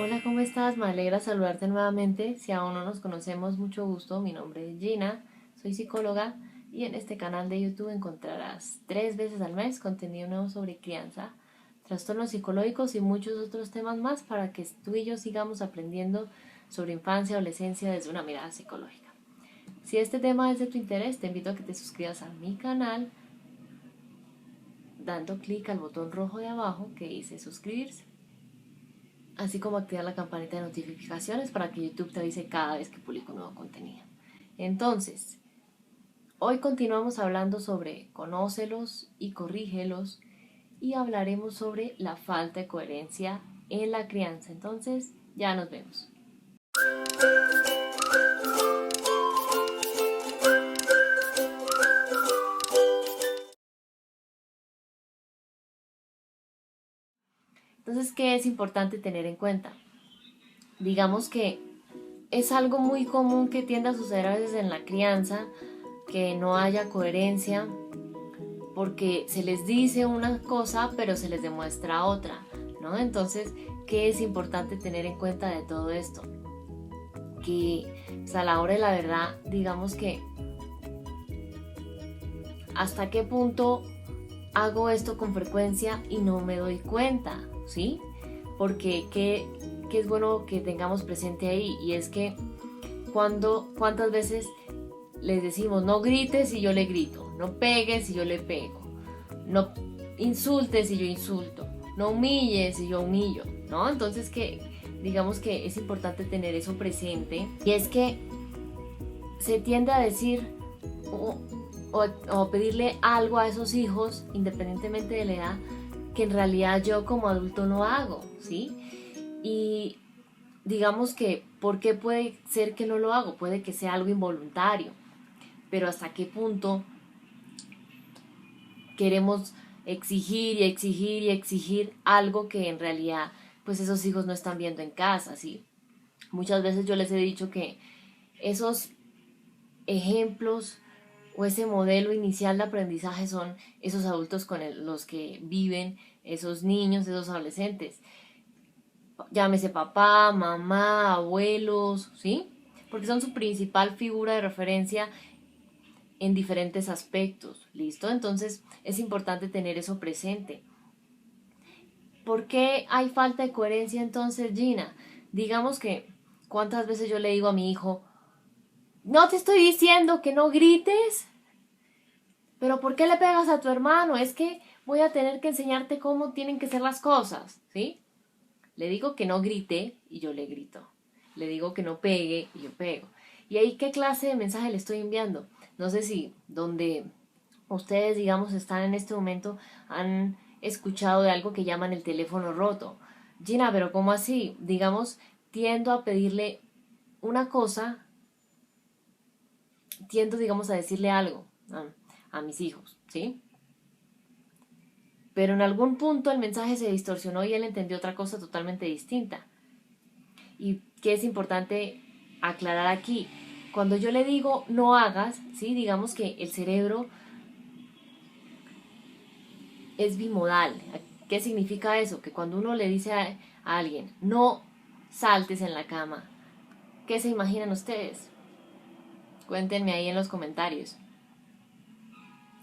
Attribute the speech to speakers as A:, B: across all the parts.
A: Hola, ¿cómo estás? Me alegra saludarte nuevamente. Si aún no nos conocemos, mucho gusto. Mi nombre es Gina, soy psicóloga y en este canal de YouTube encontrarás 3 veces al mes contenido nuevo sobre crianza, trastornos psicológicos y muchos otros temas más para que tú y yo sigamos aprendiendo sobre infancia y adolescencia desde una mirada psicológica. Si este tema es de tu interés, te invito a que te suscribas a mi canal dando clic al botón rojo de abajo que dice suscribirse, así como activar la campanita de notificaciones para que YouTube te avise cada vez que publico nuevo contenido. Entonces, hoy continuamos hablando sobre conócelos y corrígelos y hablaremos sobre la falta de coherencia en la crianza. Entonces, ya nos vemos. Entonces, ¿qué es importante tener en cuenta? Digamos que es algo muy común que tiende a suceder a veces en la crianza, que no haya coherencia, porque se les dice una cosa pero se les demuestra otra, ¿no? Entonces, ¿qué es importante tener en cuenta de todo esto? Que pues, a la hora de la verdad, digamos que hasta qué punto hago esto con frecuencia y no me doy cuenta, ¿sí? Porque qué es bueno que tengamos presente ahí, y es que cuántas veces les decimos no grites y yo le grito, no pegues y yo le pego, no insultes y yo insulto, no humilles y yo humillo, ¿no? Entonces que digamos que es importante tener eso presente, y es que se tiende a decir o, o pedirle algo a esos hijos, independientemente de la edad, que en realidad yo como adulto no hago, ¿sí? Y digamos que, ¿por qué puede ser que no lo hago? Puede que sea algo involuntario, pero ¿hasta qué punto queremos exigir y exigir y exigir algo que en realidad pues esos hijos no están viendo en casa, ¿sí? Muchas veces yo les he dicho que esos ejemplos o ese modelo inicial de aprendizaje son esos adultos con los que viven esos niños, esos adolescentes. Llámese papá, mamá, abuelos, ¿sí? Porque son su principal figura de referencia en diferentes aspectos, ¿listo? Entonces es importante tener eso presente. ¿Por qué hay falta de coherencia entonces, Gina? Digamos que, ¿cuántas veces yo le digo a mi hijo, no te estoy diciendo que no grites, pero ¿por qué le pegas a tu hermano? Es que voy a tener que enseñarte cómo tienen que ser las cosas, ¿sí? Le digo que no grite y yo le grito. Le digo que no pegue y yo pego. ¿Y ahí qué clase de mensaje le estoy enviando? No sé si donde ustedes, digamos, están en este momento, han escuchado de algo que llaman el teléfono roto. Gina, pero ¿cómo así? Digamos, tiendo a pedirle una cosa, tiendo, digamos, a decirle algo a mis hijos, ¿sí? Pero en algún punto el mensaje se distorsionó y él entendió otra cosa totalmente distinta. Y que es importante aclarar aquí, cuando yo le digo no hagas, ¿sí? Digamos que el cerebro es bimodal. ¿Qué significa eso? Que cuando uno le dice a alguien no saltes en la cama, ¿qué se imaginan ustedes? Cuéntenme ahí en los comentarios.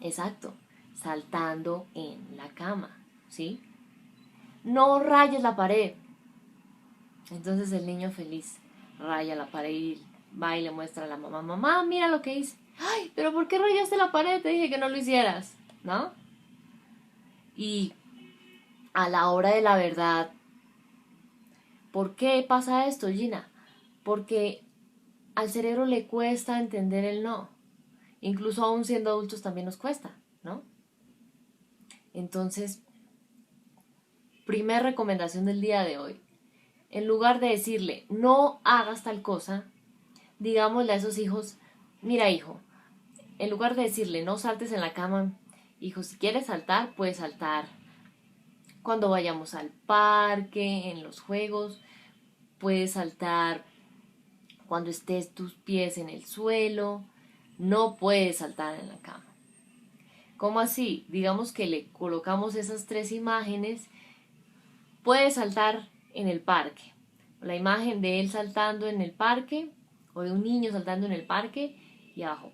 A: Exacto, saltando en la cama, ¿sí? No rayes la pared. Entonces el niño feliz raya la pared y va y le muestra a la mamá, mamá, mira lo que hice. Ay, pero ¿por qué rayaste la pared? Te dije que no lo hicieras, ¿no? Y a la hora de la verdad, ¿por qué pasa esto, Gina? Porque al cerebro le cuesta entender el no. Incluso aún siendo adultos también nos cuesta, ¿no? Entonces, primera recomendación del día de hoy. En lugar de decirle, no hagas tal cosa, digámosle a esos hijos, mira hijo, en lugar de decirle, no saltes en la cama, hijo, si quieres saltar, puedes saltar. Cuando vayamos al parque, en los juegos, puedes saltar cuando estés tus pies en el suelo, no puedes saltar en la cama. ¿Cómo así? Digamos que le colocamos esas 3 imágenes. Puedes saltar en el parque, la imagen de él saltando en el parque o de un niño saltando en el parque y abajo,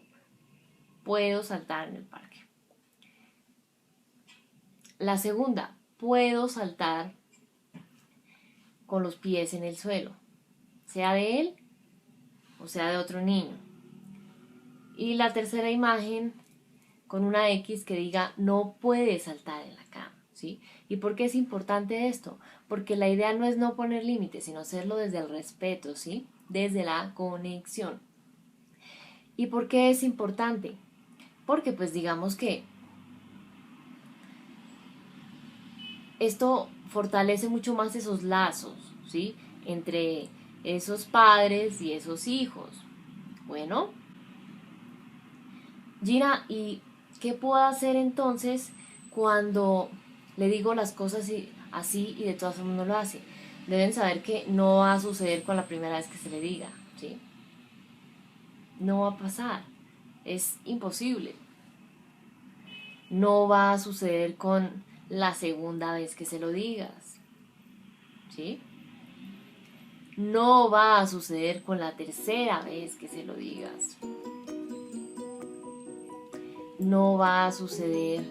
A: puedo saltar en el parque. La segunda, puedo saltar con los pies en el suelo, sea de él o sea de otro niño. Y la tercera imagen con una X que diga no puede saltar en la cama, ¿sí? ¿Y por qué es importante esto? Porque la idea no es no poner límites, sino hacerlo desde el respeto, ¿sí? Desde la conexión. ¿Y por qué es importante? Porque pues digamos que esto fortalece mucho más esos lazos, ¿sí? Entre esos padres y esos hijos. Bueno, Gina, ¿y qué puedo hacer entonces cuando le digo las cosas así y de todas formas no lo hace? Deben saber que no va a suceder con la primera vez que se le diga, ¿sí? No va a pasar, es imposible. No va a suceder con la segunda vez que se lo digas, ¿sí? No va a suceder con la tercera vez que se lo digas. No va a suceder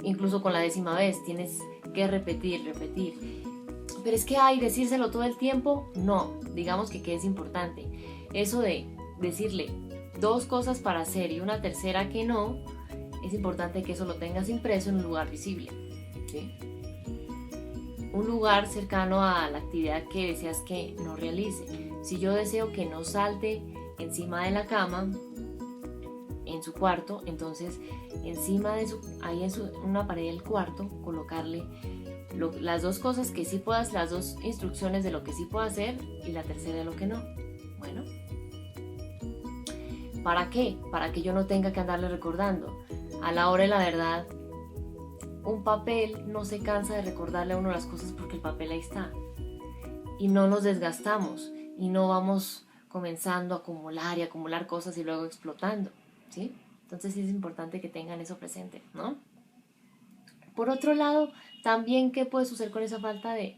A: incluso con la 10ª vez. Tienes que repetir. Pero es que hay decírselo todo el tiempo. No, digamos que es importante. Eso de decirle 2 cosas para hacer y una tercera que no, es importante que eso lo tengas impreso en un lugar visible, ¿sí? Un lugar cercano a la actividad que deseas que no realice. Si yo deseo que no salte encima de la cama en su cuarto, entonces encima de una pared del cuarto colocarle las 2 cosas que sí puedas, las 2 instrucciones de lo que sí puedo hacer y la tercera de lo que no. Bueno, ¿para qué? Para que yo no tenga que andarle recordando. A la hora de la verdad, un papel no se cansa de recordarle a uno las cosas porque el papel ahí está. Y no nos desgastamos y no vamos comenzando a acumular cosas y luego explotando, ¿sí? Entonces sí es importante que tengan eso presente, ¿no? Por otro lado, también, ¿qué puede suceder con esa falta de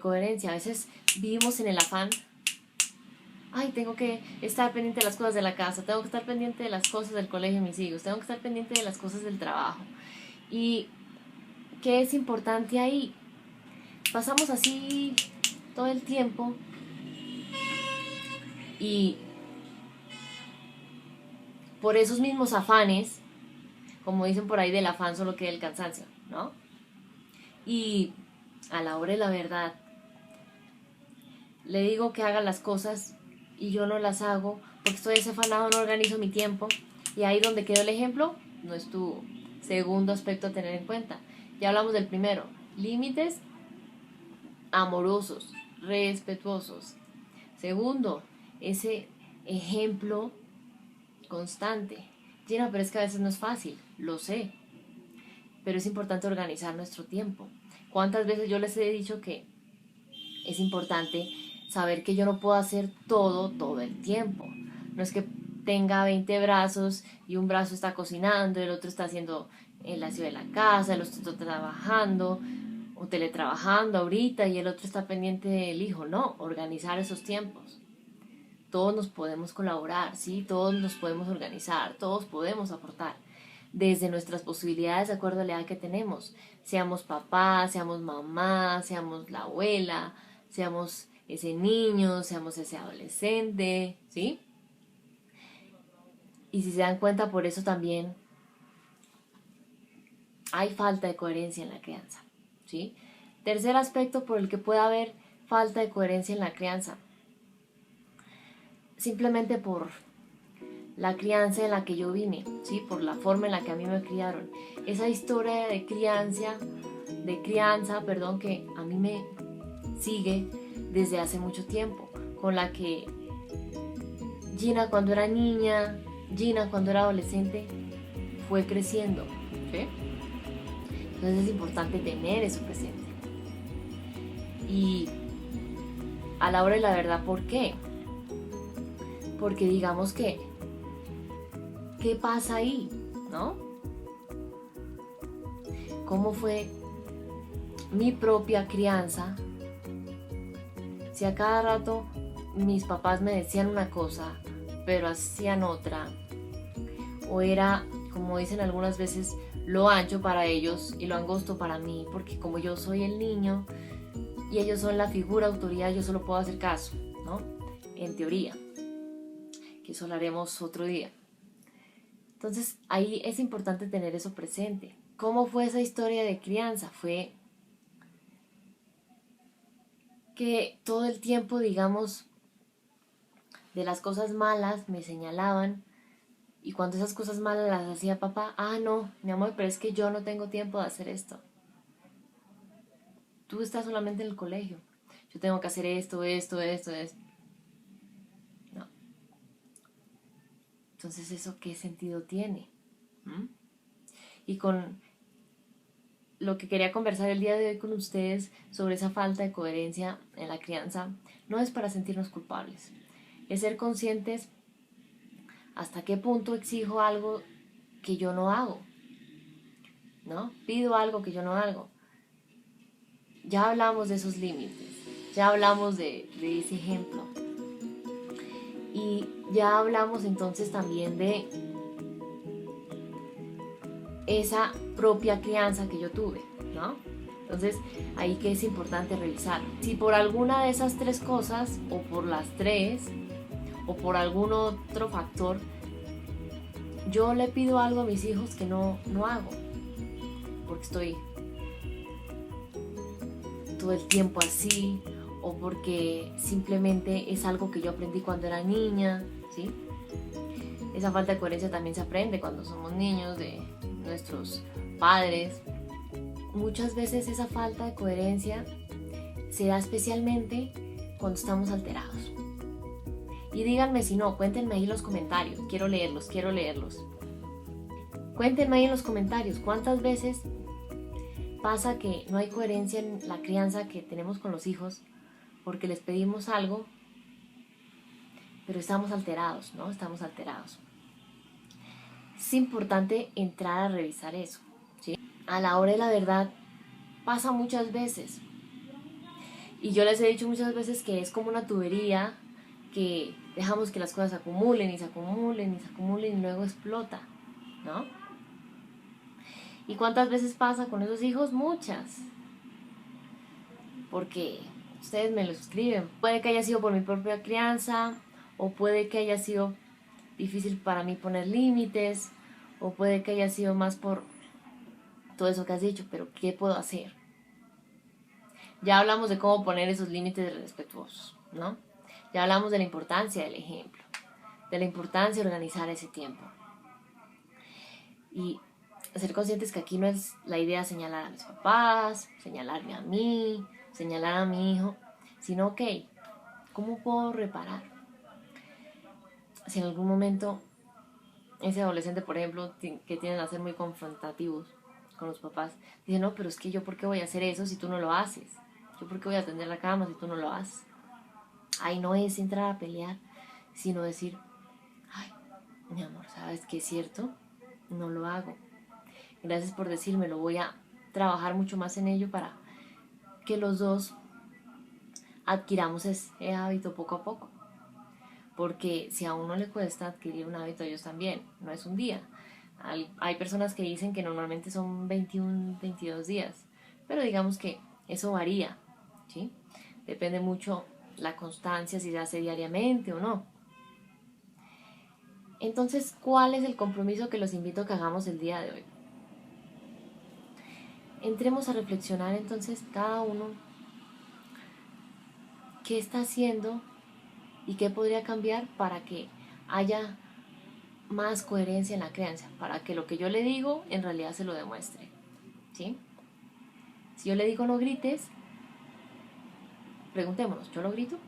A: coherencia? A veces vivimos en el afán. Ay, tengo que estar pendiente de las cosas de la casa, tengo que estar pendiente de las cosas del colegio de mis hijos, tengo que estar pendiente de las cosas del trabajo. ¿Y qué es importante ahí? Pasamos así todo el tiempo y por esos mismos afanes, como dicen por ahí, del afán solo queda el cansancio, ¿no? Y a la hora de la verdad, le digo que haga las cosas y yo no las hago porque estoy desafanado, no organizo mi tiempo. Y ahí donde quedó el ejemplo, no es tu segundo aspecto a tener en cuenta. Ya hablamos del primero, límites amorosos, respetuosos. Segundo, ese ejemplo constante. Gina, pero es que a veces no es fácil, lo sé, pero es importante organizar nuestro tiempo. ¿Cuántas veces yo les he dicho que es importante saber que yo no puedo hacer todo el tiempo? No es que tenga 20 brazos y un brazo está cocinando, el otro está haciendo el aseo de la casa, el otro está trabajando o teletrabajando ahorita y el otro está pendiente del hijo. No, organizar esos tiempos. Todos nos podemos colaborar, ¿sí? Todos nos podemos organizar, todos podemos aportar desde nuestras posibilidades de acuerdo a la edad que tenemos. Seamos papá, seamos mamá, seamos la abuela, seamos ese niño, seamos ese adolescente, ¿sí? Y si se dan cuenta, por eso también hay falta de coherencia en la crianza, ¿sí? Tercer aspecto por el que puede haber falta de coherencia en la crianza, simplemente por la crianza en la que yo vine, ¿sí? Por la forma en la que a mí me criaron. Esa historia de crianza, que a mí me sigue desde hace mucho tiempo, con la que Gina cuando era niña, Gina cuando era adolescente, fue creciendo, ¿sí? Entonces es importante tener eso presente. Y a la hora de la verdad, ¿por qué? Porque digamos que ¿qué pasa ahí? ¿No? ¿Cómo fue mi propia crianza Si a cada rato mis papás me decían una cosa, pero hacían otra, o era, como dicen algunas veces, lo ancho para ellos y lo angosto para mí, porque como yo soy el niño y ellos son la figura autoridad, yo solo puedo hacer caso, ¿no? En teoría, que eso lo haremos otro día. Entonces ahí es importante tener eso presente. ¿Cómo fue esa historia de crianza? Fue que todo el tiempo, digamos, de las cosas malas me señalaban, y cuando esas cosas malas las hacía papá, no, mi amor, pero es que yo no tengo tiempo de hacer esto. Tú estás solamente en el colegio. Yo tengo que hacer esto. No. Entonces, ¿eso qué sentido tiene? ¿Mm? Y con lo que quería conversar el día de hoy con ustedes sobre esa falta de coherencia en la crianza, no es para sentirnos culpables. Es ser conscientes hasta qué punto exijo algo que yo no hago, ¿no? Pido algo que yo no hago. Ya hablamos de esos límites, ya hablamos de ese ejemplo. Y ya hablamos entonces también de esa propia crianza que yo tuve, ¿no? Entonces, ahí que es importante revisar. Si por alguna de esas tres cosas, o por las tres, o por algún otro factor, yo le pido algo a mis hijos que no hago, porque estoy todo el tiempo así, o porque simplemente es algo que yo aprendí cuando era niña, ¿sí? Esa falta de coherencia también se aprende cuando somos niños de nuestros padres. Muchas veces esa falta de coherencia se da especialmente cuando estamos alterados. Y díganme si no, cuéntenme ahí en los comentarios, quiero leerlos. Cuéntenme ahí en los comentarios cuántas veces pasa que no hay coherencia en la crianza que tenemos con los hijos porque les pedimos algo, pero estamos alterados, ¿no? Estamos alterados. Es importante entrar a revisar eso, ¿sí? A la hora de la verdad pasa muchas veces. Y yo les he dicho muchas veces que es como una tubería que dejamos que las cosas se acumulen y se acumulen y se acumulen y luego explota, ¿no? ¿Y cuántas veces pasa con esos hijos? Muchas. Porque ustedes me lo escriben. Puede que haya sido por mi propia crianza, o puede que haya sido difícil para mí poner límites, o puede que haya sido más por todo eso que has dicho, pero ¿qué puedo hacer? Ya hablamos de cómo poner esos límites respetuosos, ¿no? Ya hablamos de la importancia del ejemplo, de la importancia de organizar ese tiempo. Y ser conscientes que aquí no es la idea señalar a mis papás, señalarme a mí, señalar a mi hijo, sino, ok, ¿cómo puedo reparar? Si en algún momento ese adolescente, por ejemplo, que tienden a ser muy confrontativos con los papás, dice, no, pero es que yo por qué voy a hacer eso si tú no lo haces, yo por qué voy a tender la cama si tú no lo haces. Ahí no es entrar a pelear, sino decir, ay, mi amor, ¿sabes qué es cierto? No lo hago. Gracias por decírmelo, voy a trabajar mucho más en ello para que los dos adquiramos ese hábito poco a poco. Porque si a uno le cuesta adquirir un hábito, ellos también, no es un día. Hay personas que dicen que normalmente son 21, 22 días, pero digamos que eso varía, ¿sí? Depende mucho la constancia, si se hace diariamente o no. Entonces, ¿cuál es el compromiso que los invito a que hagamos el día de hoy? Entremos a reflexionar entonces cada uno qué está haciendo y qué podría cambiar para que haya más coherencia en la crianza, para que lo que yo le digo en realidad se lo demuestre, ¿sí? Si yo le digo no grites, preguntémonos, ¿yo lo grito?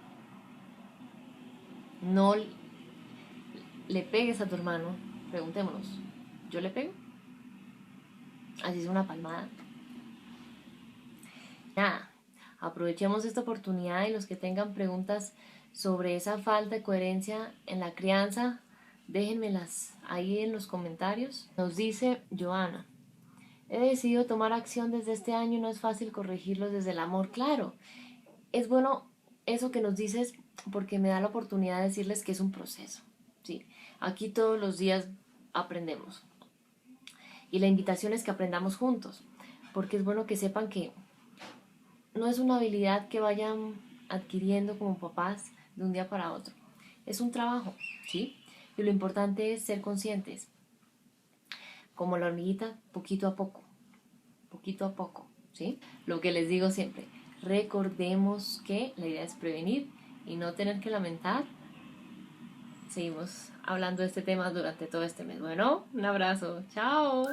A: No le pegues a tu hermano, preguntémonos, ¿yo le pego? Así es una palmada. Nada, aprovechemos esta oportunidad y los que tengan preguntas sobre esa falta de coherencia en la crianza, déjenmelas ahí en los comentarios. Nos dice Joana, he decidido tomar acción desde este año y no es fácil corregirlos desde el amor. Claro, es bueno eso que nos dices porque me da la oportunidad de decirles que es un proceso, ¿sí? Aquí todos los días aprendemos. Y la invitación es que aprendamos juntos, porque es bueno que sepan que no es una habilidad que vayan adquiriendo como papás de un día para otro. Es un trabajo, ¿sí? Y lo importante es ser conscientes, como la hormiguita, poquito a poco, ¿sí? Lo que les digo siempre, recordemos que la idea es prevenir y no tener que lamentar. Seguimos hablando de este tema durante todo este mes. Bueno, un abrazo, chao.